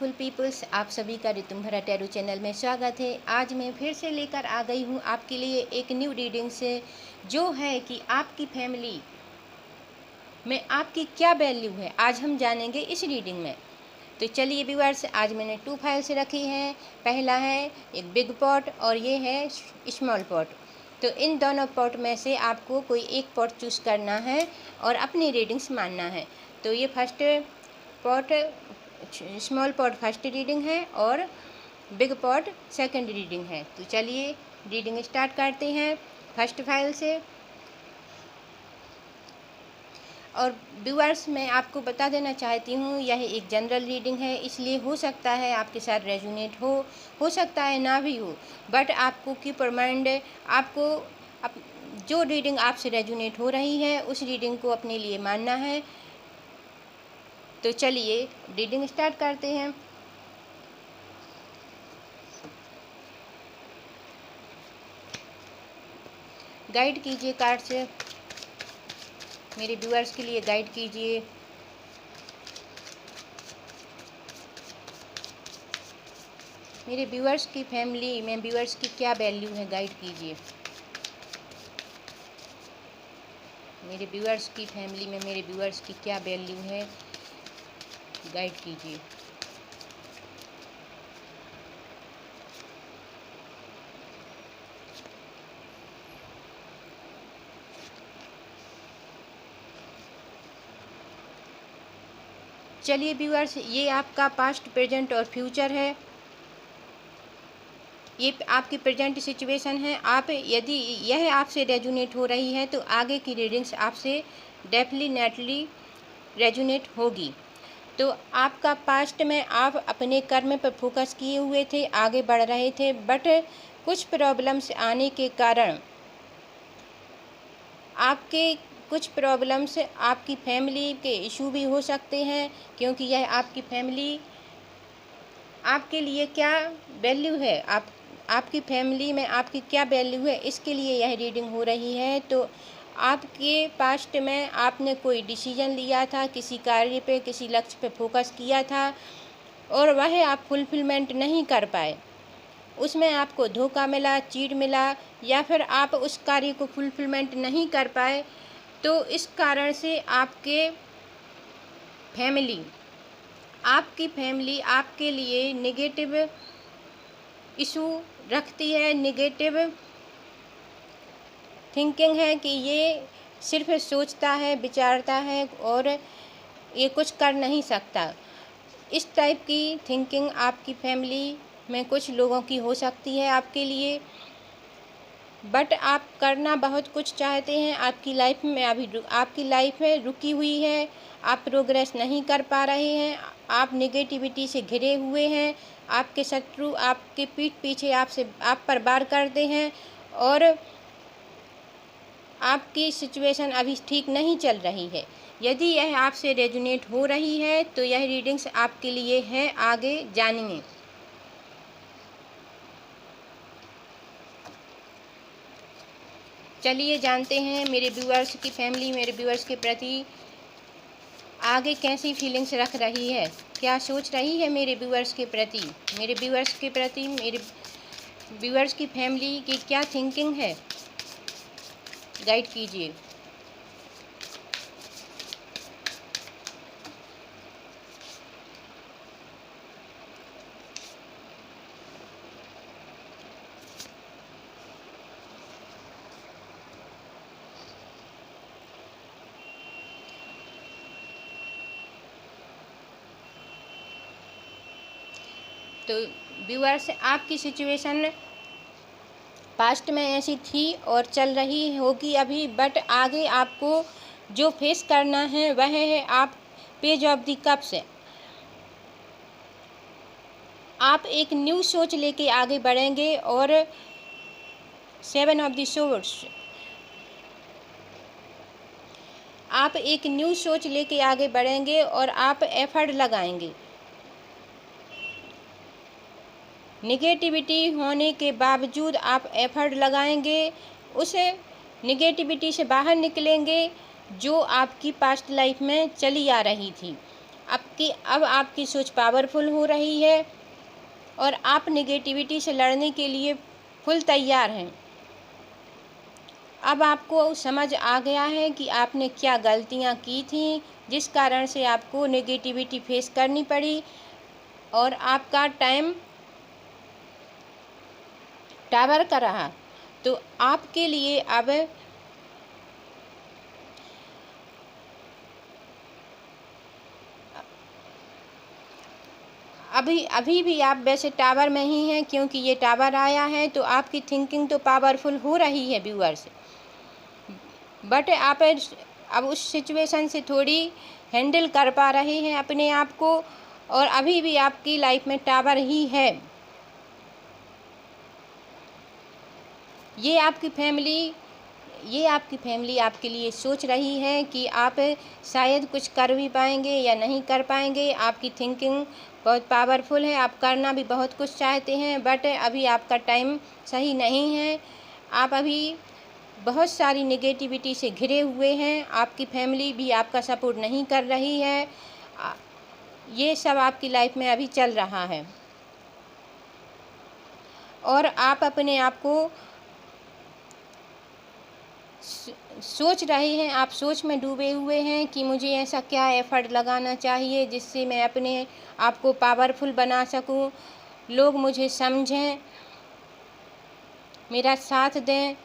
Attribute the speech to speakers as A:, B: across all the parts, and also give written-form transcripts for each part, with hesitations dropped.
A: Peaceful peoples, आप सभी का ऋतुम भरा टैरो चैनल में स्वागत है। आज मैं फिर से लेकर आ गई हूँ आपके लिए एक न्यू रीडिंग से, जो है कि आपकी फैमिली में आपकी क्या वैल्यू है, आज हम जानेंगे इस रीडिंग में। तो चलिए व्यूअर्स, आज मैंने 2 फाइल्स रखी हैं। पहला है एक बिग पॉट और ये है स्मॉल पॉट। तो इन दोनों पॉट में से आपको कोई एक पॉट चूज़ करना है और अपनी रीडिंग्स मानना है। तो ये first pot, small pot first reading है और बिग पॉट सेकंड रीडिंग है। तो चलिए रीडिंग स्टार्ट करते हैं फर्स्ट फाइल से। और व्यूअर्स, मैं आपको बता देना चाहती हूँ, यह एक जनरल रीडिंग है, इसलिए हो सकता है आपके साथ रेजोनेट हो सकता है ना भी हो, बट आपको कीप इन माइंड, आपको जो रीडिंग आपसे रेजोनेट हो रही है उस रीडिंग को अपने लिए मानना है। तो चलिए रीडिंग स्टार्ट करते हैं। गाइड कीजिए कार्ड से, मेरे व्यूअर्स के लिए गाइड कीजिए। मेरे व्यूअर्स की फैमिली में व्यूअर्स की क्या वैल्यू है, गाइड कीजिए। मेरे व्यूअर्स की फैमिली में मेरे व्यूअर्स की क्या वैल्यू है, गाइड कीजिए। चलिए व्यूअर्स, ये आपका पास्ट, प्रेजेंट और फ्यूचर है। ये आपकी प्रेजेंट सिचुएशन है। आप यदि यह आपसे रेजोनेट हो रही है तो आगे की रीडिंग्स आपसे डेफिनेटली रेजोनेट होगी। तो आपका पास्ट में आप अपने कर्म पर फोकस किए हुए थे, आगे बढ़ रहे थे, बट कुछ प्रॉब्लम्स आने के कारण कुछ प्रॉब्लम्स आपकी फैमिली के इशू भी हो सकते हैं, क्योंकि यह आपकी फैमिली आपके लिए क्या वैल्यू है, आपकी फैमिली में आपकी क्या वैल्यू है, इसके लिए यह रीडिंग हो रही है। तो आपके पास्ट में आपने कोई डिसीजन लिया था, किसी कार्य पे, किसी लक्ष्य पे फोकस किया था और वह आप फुलफिलमेंट नहीं कर पाए, उसमें आपको धोखा मिला, चीट मिला, या फिर आप उस कार्य को फुलफिलमेंट नहीं कर पाए। तो इस कारण से आपकी फैमिली आपके लिए नेगेटिव इशू रखती है, नेगेटिव थिंकिंग है कि ये सिर्फ सोचता है, विचारता है और ये कुछ कर नहीं सकता। इस टाइप की थिंकिंग आपकी फैमिली में कुछ लोगों की हो सकती है आपके लिए, बट आप करना बहुत कुछ चाहते हैं। आपकी लाइफ में अभी आपकी लाइफ में रुकी हुई है, आप प्रोग्रेस नहीं कर पा रहे हैं, आप नेगेटिविटी से घिरे हुए हैं, आपके शत्रु आपके पीठ पीछे आप पर वार करते हैं और आपकी सिचुएशन अभी ठीक नहीं चल रही है। यदि यह आपसे रेजोनेट हो रही है तो यह रीडिंग्स आपके लिए है, आगे जानिए। चलिए जानते हैं मेरे व्यूअर्स की फैमिली मेरे व्यूअर्स के प्रति आगे कैसी फीलिंग्स रख रही है, क्या सोच रही है मेरे व्यूअर्स के प्रति। मेरे व्यूअर्स की फैमिली की क्या थिंकिंग है, गाइड कीजिए। तो व्यूअर्स, आपकी सिचुएशन पास्ट में ऐसी थी और चल रही होगी अभी, बट आगे आपको जो फेस करना है वह है आप पेज ऑफ द कप्स। आप एक न्यू सोच लेके आगे बढ़ेंगे और 7 ऑफ द सोर्ड्स, आप एक न्यू सोच लेके आगे बढ़ेंगे और आप एफर्ट लगाएंगे। नेगेटिविटी होने के बावजूद आप एफर्ट लगाएंगे, उस नेगेटिविटी से बाहर निकलेंगे जो आपकी पास्ट लाइफ में चली आ रही थी। अब आपकी सोच पावरफुल हो रही है और आप नेगेटिविटी से लड़ने के लिए फुल तैयार हैं। अब आपको समझ आ गया है कि आपने क्या गलतियां की थी, जिस कारण से आपको नेगेटिविटी फेस करनी पड़ी और आपका टाइम टावर का रहा। तो आपके लिए अब अभी भी आप वैसे टावर में ही हैं, क्योंकि ये टावर आया है तो आपकी थिंकिंग तो पावरफुल हो रही है व्यूअर्स। बट आप अब उस सिचुएशन से थोड़ी हैंडल कर पा रहे हैं अपने आप को, और अभी भी आपकी लाइफ में टावर ही है। ये आपकी फैमिली आपके लिए सोच रही है कि आप शायद कुछ कर भी पाएंगे या नहीं कर पाएंगे। आपकी थिंकिंग बहुत पावरफुल है, आप करना भी बहुत कुछ चाहते हैं, बट अभी आपका टाइम सही नहीं है। आप अभी बहुत सारी नेगेटिविटी से घिरे हुए हैं। आपकी फैमिली भी आपका सपोर्ट नहीं कर रही है। ये सब आपकी लाइफ में अभी चल रहा है और आप अपने आप को सोच रहे हैं, आप सोच में डूबे हुए हैं कि मुझे ऐसा क्या एफर्ट लगाना चाहिए जिससे मैं अपने आप को पावरफुल बना सकूं, लोग मुझे समझें, मेरा साथ दें,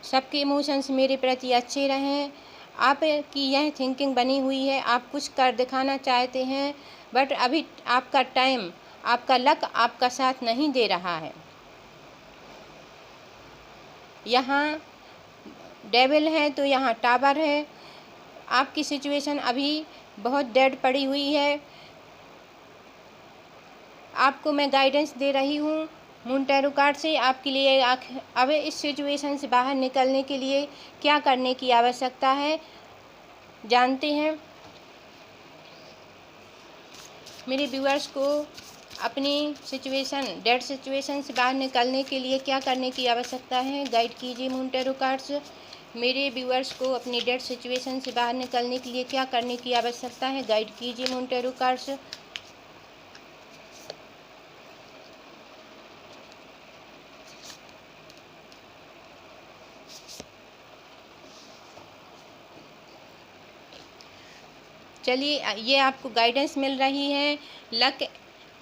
A: सबके इमोशंस मेरे प्रति अच्छे रहें। आपकी यह थिंकिंग बनी हुई है, आप कुछ कर दिखाना चाहते हैं, बट अभी आपका टाइम, आपका लक आपका साथ नहीं दे रहा है। यहाँ डेविल है तो यहाँ टावर है। आपकी सिचुएशन अभी बहुत डेड पड़ी हुई है। आपको मैं गाइडेंस दे रही हूँ मून टैरो कार्ड से आपके लिए। अब इस सिचुएशन से बाहर निकलने के लिए क्या करने की आवश्यकता है जानते हैं। मेरे व्यूअर्स को अपनी डेड सिचुएशन से बाहर निकलने के लिए क्या करने की आवश्यकता है, गाइड कीजिए मून टैरो कार्ड्स। मेरे व्यूअर्स को अपनी डेड सिचुएशन से बाहर निकलने के लिए क्या करने की आवश्यकता है, गाइड कीजिए मून टैरो कार्ड्स। चलिए, ये आपको गाइडेंस मिल रही है। Luck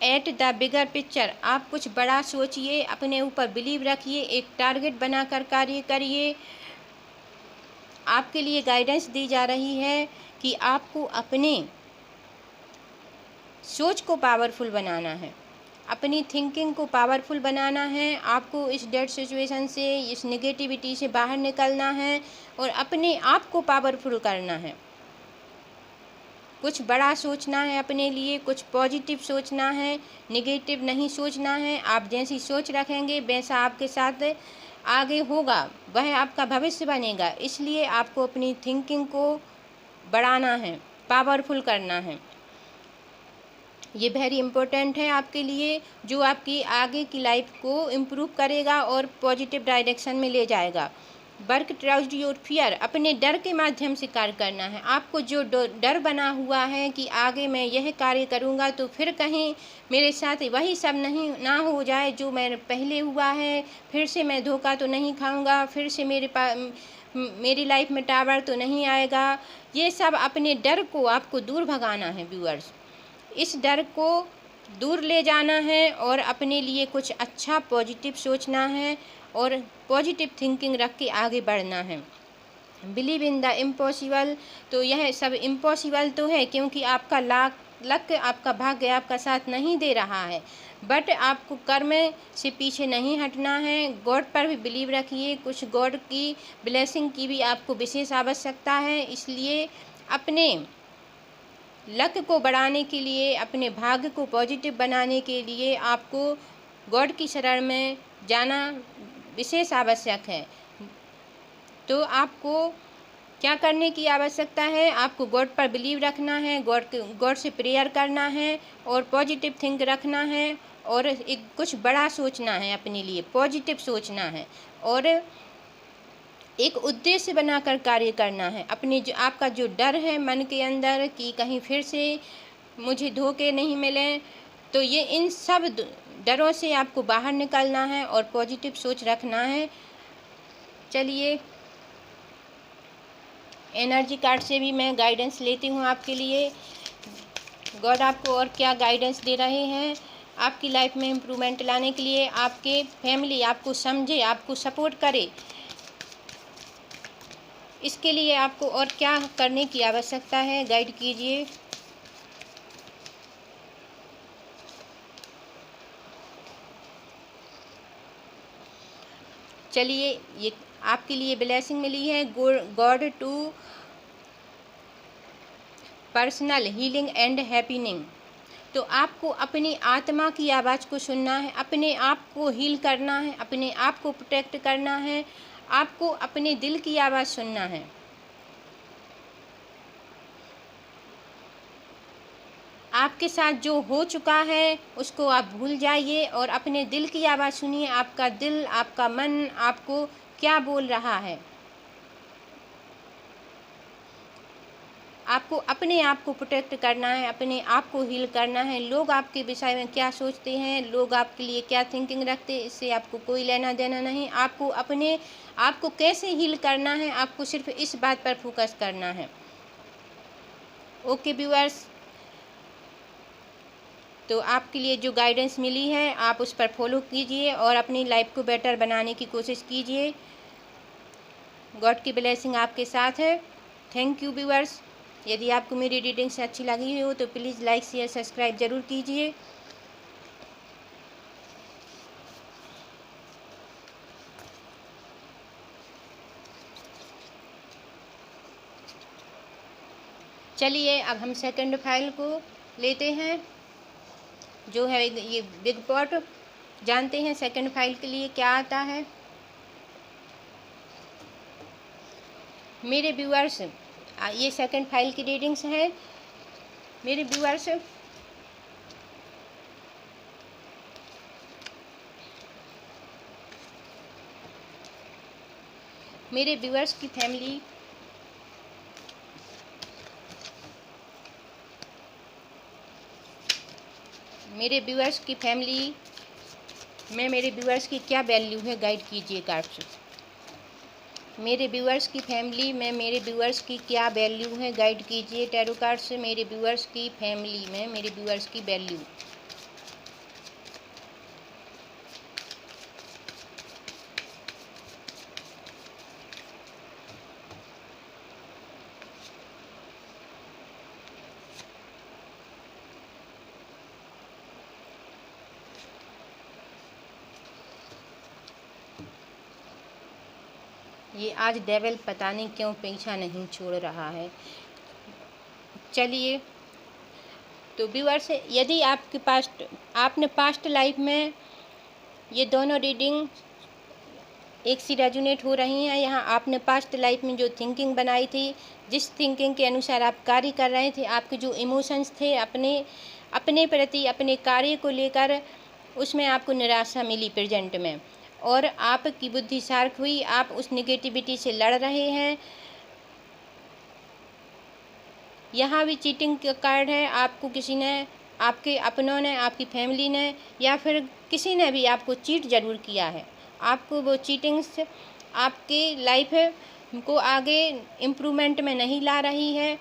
A: at the bigger picture. आप कुछ बड़ा सोचिए, अपने ऊपर बिलीव रखिए, एक टारगेट बनाकर कार्य करिए। आपके लिए गाइडेंस दी जा रही है कि आपको अपने सोच को पावरफुल बनाना है, अपनी थिंकिंग को पावरफुल बनाना है। आपको इस डेड सिचुएशन से, इस नेगेटिविटी से बाहर निकलना है और अपने आप को पावरफुल करना है। कुछ बड़ा सोचना है अपने लिए, कुछ पॉजिटिव सोचना है, नेगेटिव नहीं सोचना है। आप जैसी सोच रखेंगे वैसा आपके साथ आगे होगा, वह आपका भविष्य बनेगा। इसलिए आपको अपनी थिंकिंग को बढ़ाना है, पावरफुल करना है। ये वेरी इम्पोर्टेंट है आपके लिए, जो आपकी आगे की लाइफ को इम्प्रूव करेगा और पॉजिटिव डायरेक्शन में ले जाएगा। Work through your fear. अपने डर के माध्यम से कार्य करना है। आपको जो डर बना हुआ है कि आगे मैं यह कार्य करूँगा तो फिर कहीं मेरे साथ वही सब ना हो जाए जो मेरे पहले हुआ है, फिर से मैं धोखा तो नहीं खाऊंगा, फिर से मेरी लाइफ में टावर तो नहीं आएगा। ये सब अपने डर को आपको दूर भगाना है व्यूअर्स। इस डर को दूर ले जाना है और अपने लिए कुछ अच्छा पॉजिटिव सोचना है और पॉजिटिव थिंकिंग रख के आगे बढ़ना है। Believe in the impossible. तो यह सब इम्पॉसिबल तो है क्योंकि आपका लक, आपका भाग्य आपका साथ नहीं दे रहा है, बट आपको कर्म से पीछे नहीं हटना है। गॉड पर भी बिलीव रखिए। कुछ गॉड की ब्लेसिंग की भी आपको विशेष आवश्यकता है। इसलिए अपने लक को बढ़ाने के लिए, अपने भाग्य को पॉजिटिव बनाने के लिए आपको गॉड की शरण में जाना विशेष आवश्यक है। तो आपको क्या करने की आवश्यकता है, आपको गॉड पर बिलीव रखना है, गॉड से प्रेयर करना है और पॉजिटिव थिंक रखना है और एक कुछ बड़ा सोचना है, अपने लिए पॉजिटिव सोचना है और एक उद्देश्य बनाकर कार्य करना है। अपने आपका जो डर है मन के अंदर कि कहीं फिर से मुझे धोखे नहीं मिले। तो ये इन सब डरों से आपको बाहर निकलना है और पॉजिटिव सोच रखना है। चलिए एनर्जी कार्ड से भी मैं गाइडेंस लेती हूँ आपके लिए। गॉड आपको और क्या गाइडेंस दे रहे हैं आपकी लाइफ में इम्प्रूवमेंट लाने के लिए। आपके फैमिली आपको समझे, आपको सपोर्ट करे, इसके लिए आपको और क्या करने की आवश्यकता है, गाइड कीजिए। चलिए ये आपके लिए ब्लेसिंग मिली है, god to personal healing and happening. तो आपको अपनी आत्मा की आवाज़ को सुनना है, अपने आप को हील करना है, अपने आप को प्रोटेक्ट करना है, आपको अपने दिल की आवाज़ सुनना है। आपके साथ जो हो चुका है उसको आप भूल जाइए और अपने दिल की आवाज़ सुनिए। आपका दिल, आपका मन आपको क्या बोल रहा है। आपको अपने आप को प्रोटेक्ट करना है, अपने आप को हील करना है। लोग आपके विषय में क्या सोचते हैं, लोग आपके लिए क्या थिंकिंग रखते हैं, इससे आपको कोई लेना देना नहीं। आपको अपने आप को कैसे हील करना है, आपको सिर्फ इस बात पर फोकस करना है। ओके व्यूअर्स, तो आपके लिए जो गाइडेंस मिली है आप उस पर फॉलो कीजिए और अपनी लाइफ को बेटर बनाने की कोशिश कीजिए। गॉड की ब्लेसिंग आपके साथ है। Thank you viewers. यदि आपको मेरी रीडिंग्स अच्छी लगी हो तो प्लीज़ लाइक शेयर सब्सक्राइब ज़रूर कीजिए। चलिए अब हम सेकंड फाइल को लेते हैं, जो है ये बिग पॉट। जानते हैं सेकंड फाइल के लिए क्या आता है। मेरे व्यूअर्स, ये सेकंड फाइल की रीडिंग्स हैं। मेरे व्यूअर्स, मेरे व्यूअर्स की फैमिली मेरे व्यूअर्स की फैमिली में मेरे व्यूअर्स की क्या वैल्यू है, गाइड कीजिए कार्ड से। मेरे व्यूअर्स की फैमिली में मेरे व्यूअर्स की क्या वैल्यू है, गाइड कीजिए टैरो कार्ड से। मेरे व्यूअर्स की फैमिली में मेरे व्यूअर्स की वैल्यू। ये आज डेविल पता नहीं क्यों पीछा नहीं छोड़ रहा है। चलिए तो व्यूअर्स, यदि आपने पास्ट लाइफ में ये दोनों रीडिंग एक सी रेजोनेट हो रही हैं। यहाँ आपने पास्ट लाइफ में जो थिंकिंग बनाई थी, जिस थिंकिंग के अनुसार आप कार्य कर रहे थे, आपके जो इमोशंस थे अपने प्रति, अपने कार्य को लेकर, उसमें आपको निराशा मिली प्रेजेंट में, और आपकी बुद्धि शार्प हुई। आप उस निगेटिविटी से लड़ रहे हैं। यहाँ भी चीटिंग का कार्ड है। आपको किसी ने, आपके अपनों ने, आपकी फैमिली ने, या फिर किसी ने भी आपको चीट ज़रूर किया है। आपको वो चीटिंग से आपकी लाइफ को आगे इम्प्रूवमेंट में नहीं ला रही है।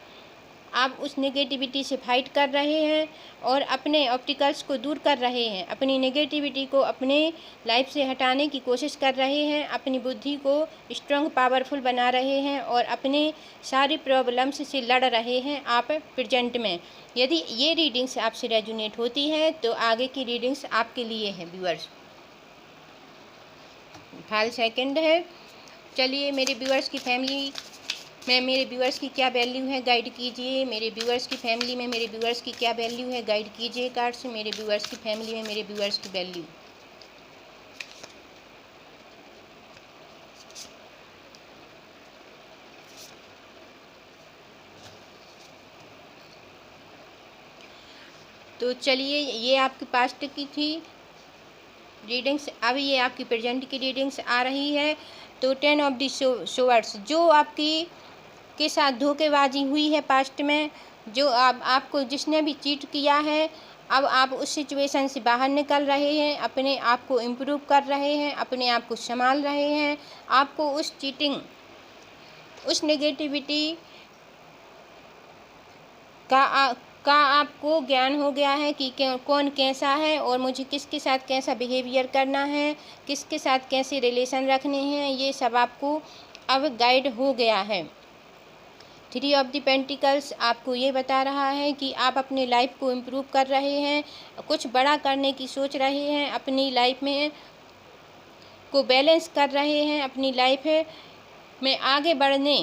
A: आप उस नेगेटिविटी से फाइट कर रहे हैं और अपने ऑब्स्टिकल्स को दूर कर रहे हैं। अपनी नेगेटिविटी को अपने लाइफ से हटाने की कोशिश कर रहे हैं। अपनी बुद्धि को स्ट्रॉन्ग, पावरफुल बना रहे हैं और अपने सारी प्रॉब्लम्स से लड़ रहे हैं आप प्रेजेंट में। यदि ये रीडिंग्स आपसे रेजोनेट होती हैं तो आगे की रीडिंग्स आपके लिए हैं व्यूअर्स। फाइल सेकंड है। चलिए मेरे व्यूअर्स की फैमिली में मेरे व्यूअर्स की क्या वैल्यू है, गाइड कीजिए। मेरे व्यूअर्स की फैमिली में मेरे व्यूअर्स की क्या वैल्यू है, गाइड कीजिए कार्ड से। मेरे व्यूअर्स की फैमिली में मेरे व्यूअर्स की वैल्यू। तो चलिए ये आपकी पास्ट की थी रीडिंग्स, अब ये आपकी प्रेजेंट की रीडिंग्स आ रही है। तो 10 ऑफ द सोवर्ड्स, जो आपकी के साथ धोखेबाजी हुई है पास्ट में, जो आपको जिसने भी चीट किया है, अब आप उस सिचुएशन से बाहर निकल रहे हैं, अपने आप को इम्प्रूव कर रहे हैं, अपने आप को संभाल रहे हैं। आपको उस चीटिंग, उस नेगेटिविटी का आपको ज्ञान हो गया है कि कौन कैसा है और मुझे किसके साथ कैसा बिहेवियर करना है, किसके साथ कैसे रिलेशन रखने हैं, ये सब आपको अब गाइड हो गया है। 3 ऑफ द पेंटिकल्स आपको ये बता रहा है कि आप अपनी लाइफ को इम्प्रूव कर रहे हैं, कुछ बड़ा करने की सोच रहे हैं, अपनी लाइफ में को बैलेंस कर रहे हैं, अपनी लाइफ में आगे बढ़ने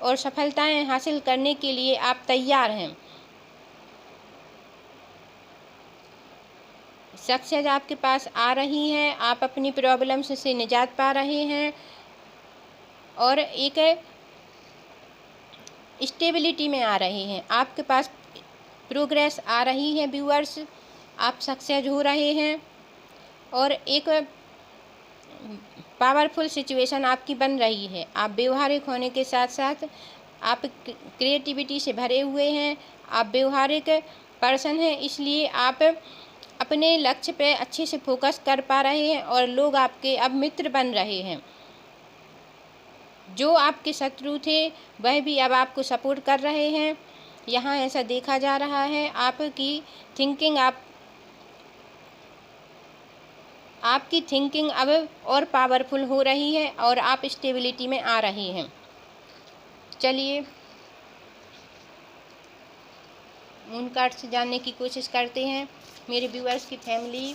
A: और सफलताएं हासिल करने के लिए आप तैयार हैं। सक्सेस आपके पास आ रही है, आप अपनी प्रॉब्लम्स से निजात पा रहे हैं और एक स्टेबिलिटी में आ रहे हैं। आपके पास प्रोग्रेस आ रही है व्यूअर्स, आप सक्सेस हो रहे हैं और एक पावरफुल सिचुएशन आपकी बन रही है। आप व्यवहारिक होने के साथ साथ आप क्रिएटिविटी से भरे हुए हैं, आप व्यवहारिक पर्सन हैं, इसलिए आप अपने लक्ष्य पे अच्छे से फोकस कर पा रहे हैं और लोग आपके अब मित्र बन रहे हैं। जो आपके शत्रु थे वह भी अब आपको सपोर्ट कर रहे हैं। यहाँ ऐसा देखा जा रहा है, आपकी थिंकिंग अब और पावरफुल हो रही है और आप स्टेबिलिटी में आ रहे हैं। चलिए मून कार्ड से जानने की कोशिश करते हैं मेरे व्यूअर्स की फैमिली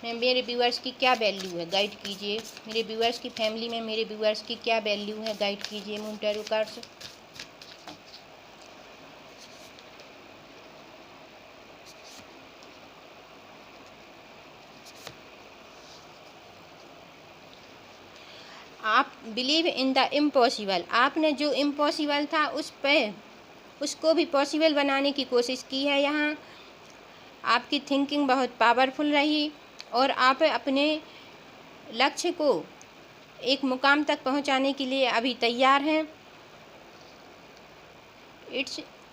A: में मेरे व्यूअर्स की क्या वैल्यू है, गाइड कीजिए। मेरे व्यूअर्स की फैमिली में मेरे व्यूअर्स की क्या वैल्यू है, गाइड कीजिए मून टैरो कार्ड से। आप बिलीव इन द इम्पॉसिबल, आपने जो इम्पॉसिबल था उसको भी पॉसिबल बनाने की कोशिश की है। यहाँ आपकी थिंकिंग बहुत पावरफुल रही और आप अपने लक्ष्य को एक मुकाम तक पहुंचाने के लिए अभी तैयार हैं।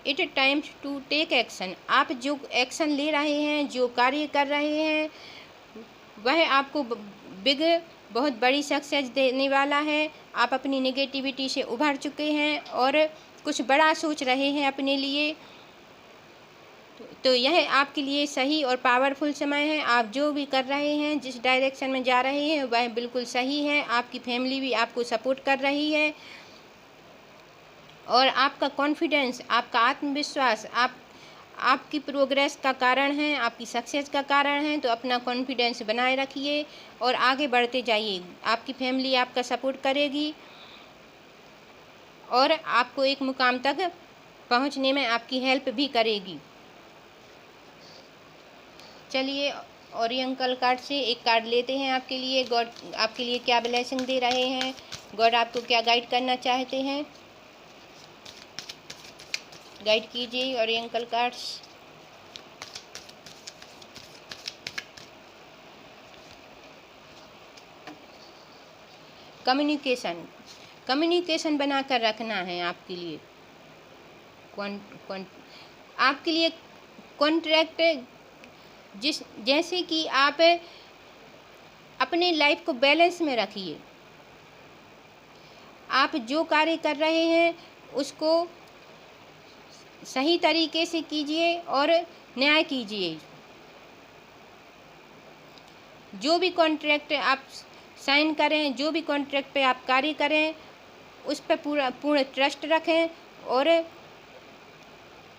A: It times to take action, आप जो एक्शन ले रहे हैं, जो कार्य कर रहे हैं, वह आपको बहुत बड़ी सक्सेस देने वाला है। आप अपनी नेगेटिविटी से उभर चुके हैं और कुछ बड़ा सोच रहे हैं अपने लिए, तो यह आपके लिए सही और पावरफुल समय है। आप जो भी कर रहे हैं, जिस डायरेक्शन में जा रहे हैं, वह बिल्कुल सही है। आपकी फैमिली भी आपको सपोर्ट कर रही है और आपका कॉन्फिडेंस, आपका आत्मविश्वास आपकी प्रोग्रेस का कारण है, आपकी सक्सेस का कारण है। तो अपना कॉन्फिडेंस बनाए रखिए और आगे बढ़ते जाइए। आपकी फैमिली आपका सपोर्ट करेगी और आपको एक मुकाम तक पहुंचने में आपकी हेल्प भी करेगी। चलिए ओरिएंटल कार्ड से एक कार्ड लेते हैं आपके लिए। गॉड आपके लिए क्या ब्लेसिंग दे रहे हैं, गॉड आपको क्या गाइड करना चाहते हैं, गाइड कीजिए ओरिएंटल कार्ड्स। कम्युनिकेशन बनाकर रखना है आपके लिए। आपके लिए कॉन्ट्रैक्ट, जैसे कि आप अपने लाइफ को बैलेंस में रखिए। आप जो कार्य कर रहे हैं उसको सही तरीके से कीजिए और न्याय कीजिए। जो भी कॉन्ट्रैक्ट आप साइन करें, जो भी कॉन्ट्रैक्ट पे आप कार्य करें, उस पर पूर्ण ट्रस्ट रखें और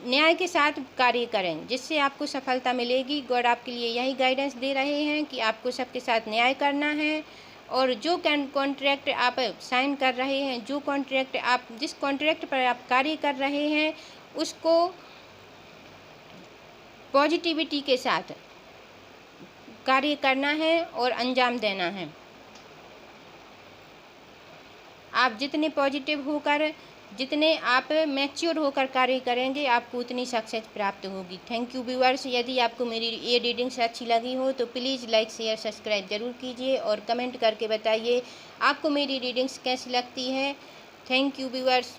A: न्याय के साथ कार्य करें, जिससे आपको सफलता मिलेगी। गॉड आपके लिए यही गाइडेंस दे रहे हैं कि आपको सबके साथ न्याय करना है और जो कॉन्ट्रैक्ट आप साइन कर रहे हैं, जिस कॉन्ट्रैक्ट पर आप कार्य कर रहे हैं, उसको पॉजिटिविटी के साथ कार्य करना है और अंजाम देना है। आप जितने पॉजिटिव होकर, जितने आप मैच्योर होकर कार्य करेंगे, आपको उतनी सक्सेस प्राप्त होगी। Thank you viewers. यदि आपको मेरी ये रीडिंग्स अच्छी लगी हो तो प्लीज़ लाइक शेयर सब्सक्राइब ज़रूर कीजिए और कमेंट करके बताइए आपको मेरी रीडिंग्स कैसी लगती है। Thank you viewers.